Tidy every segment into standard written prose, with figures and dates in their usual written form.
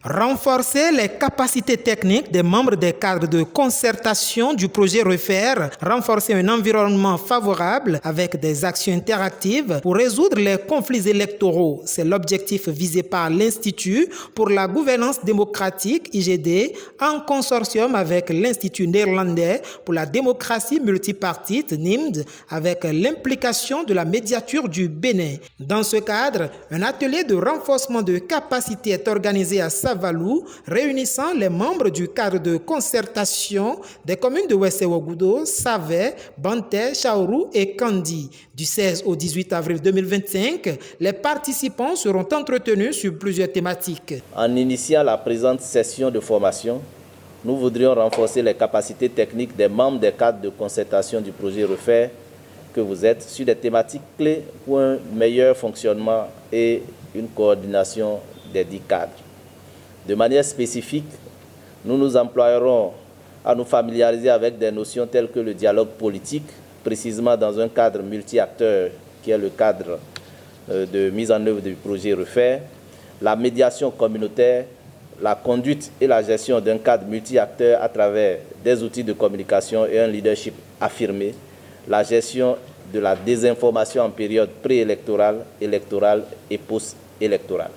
Renforcer les capacités techniques des membres des cadres de concertation du projet Refaire, renforcer un environnement favorable avec des actions interactives pour résoudre les conflits électoraux. C'est l'objectif visé par l'Institut pour la gouvernance démocratique IGD en consortium avec l'Institut néerlandais pour la démocratie multipartite NIMD avec l'implication de la médiature du Bénin. Dans ce cadre, un atelier de renforcement de capacités est organisé à Savalou, réunissant les membres du cadre de concertation des communes de Wesse-Ouagoudou, Savé, Banté, Chaourou et Kandi. Du 16 au 18 avril 2025, les participants seront entretenus sur plusieurs thématiques. En initiant la présente session de formation, nous voudrions renforcer les capacités techniques des membres des cadres de concertation du projet Refaire que vous êtes sur des thématiques clés pour un meilleur fonctionnement et une coordination des 10 cadres. De manière spécifique, nous nous employerons à nous familiariser avec des notions telles que le dialogue politique, précisément dans un cadre multi-acteurs qui est le cadre de mise en œuvre du projet Refaire, la médiation communautaire, la conduite et la gestion d'un cadre multi-acteurs à travers des outils de communication et un leadership affirmé, la gestion de la désinformation en période préélectorale, électorale et post-électorale.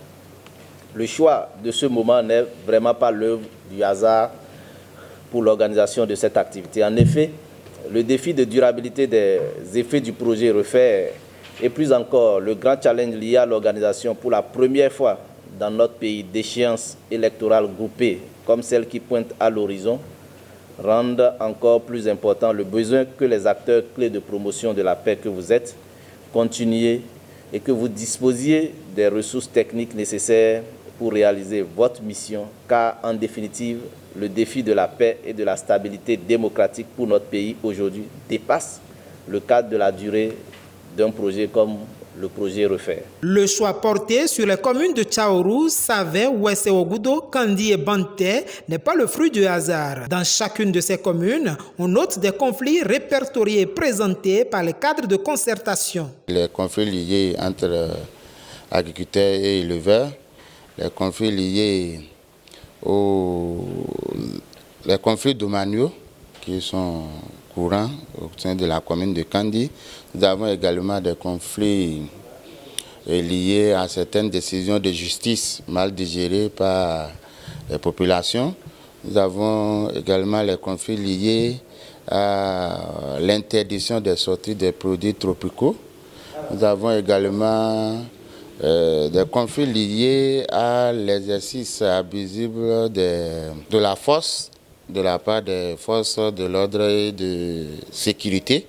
Le choix de ce moment n'est vraiment pas l'œuvre du hasard pour l'organisation de cette activité. En effet, le défi de durabilité des effets du projet Refaire et plus encore le grand challenge lié à l'organisation pour la première fois dans notre pays d'échéances électorales groupées comme celle qui pointe à l'horizon rendent encore plus important le besoin que les acteurs clés de promotion de la paix que vous êtes continuez et que vous disposiez des ressources techniques nécessaires pour réaliser votre mission, car en définitive, le défi de la paix et de la stabilité démocratique pour notre pays aujourd'hui dépasse le cadre de la durée d'un projet comme le projet Refaire. Le choix porté sur les communes de Chaourou, Savé, Wesse-Ouagoudou, Kandi et Banté n'est pas le fruit du hasard. Dans chacune de ces communes, on note des conflits répertoriés et présentés par les cadres de concertation. Les conflits liés entre agriculteurs et éleveurs, les conflits liés les conflits domaniaux qui sont courants au sein de la commune de Kandi. Nous avons également des conflits liés à certaines décisions de justice mal digérées par les populations. Nous avons également les conflits liés à l'interdiction des sorties des produits tropicaux. Nous avons également des conflits liés à l'exercice abusif de la force de la part des forces de l'ordre et de sécurité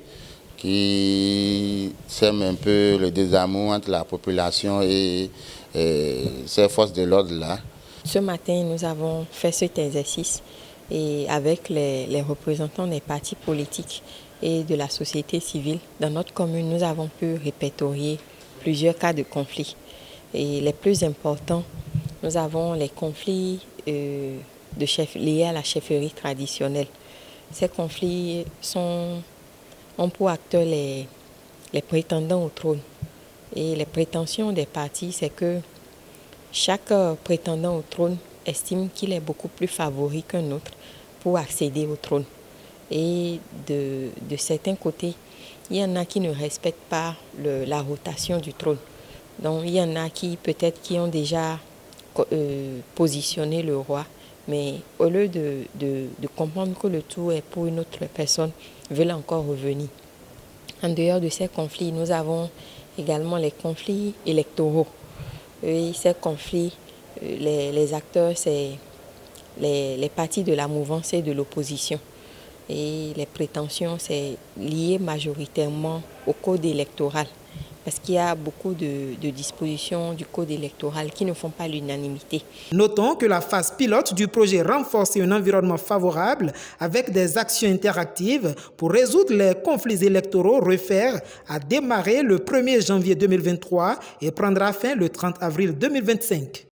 qui sèment un peu le désamour entre la population et ces forces de l'ordre-là. Ce matin, nous avons fait cet exercice et avec les représentants des partis politiques et de la société civile. Dans notre commune, nous avons pu répertorier plusieurs cas de conflits. Et les plus importants, nous avons les conflits liés à la chefferie traditionnelle. Ces conflits ont pour acteurs les prétendants au trône. Et les prétentions des partis, c'est que chaque prétendant au trône estime qu'il est beaucoup plus favori qu'un autre pour accéder au trône. Et de certains côtés, il y en a qui ne respectent pas la rotation du trône. Donc il y en a qui peut-être qui ont déjà positionné le roi, mais au lieu de comprendre que le tout est pour une autre personne, veulent encore revenir. En dehors de ces conflits, nous avons également les conflits électoraux. Et ces conflits, les acteurs, c'est les partis de la mouvance et de l'opposition. Et les prétentions, c'est lié majoritairement au code électoral. Parce qu'il y a beaucoup de dispositions du code électoral qui ne font pas l'unanimité. Notons que la phase pilote du projet renforce un environnement favorable avec des actions interactives pour résoudre les conflits électoraux Refaire a démarré le 1er janvier 2023 et prendra fin le 30 avril 2025.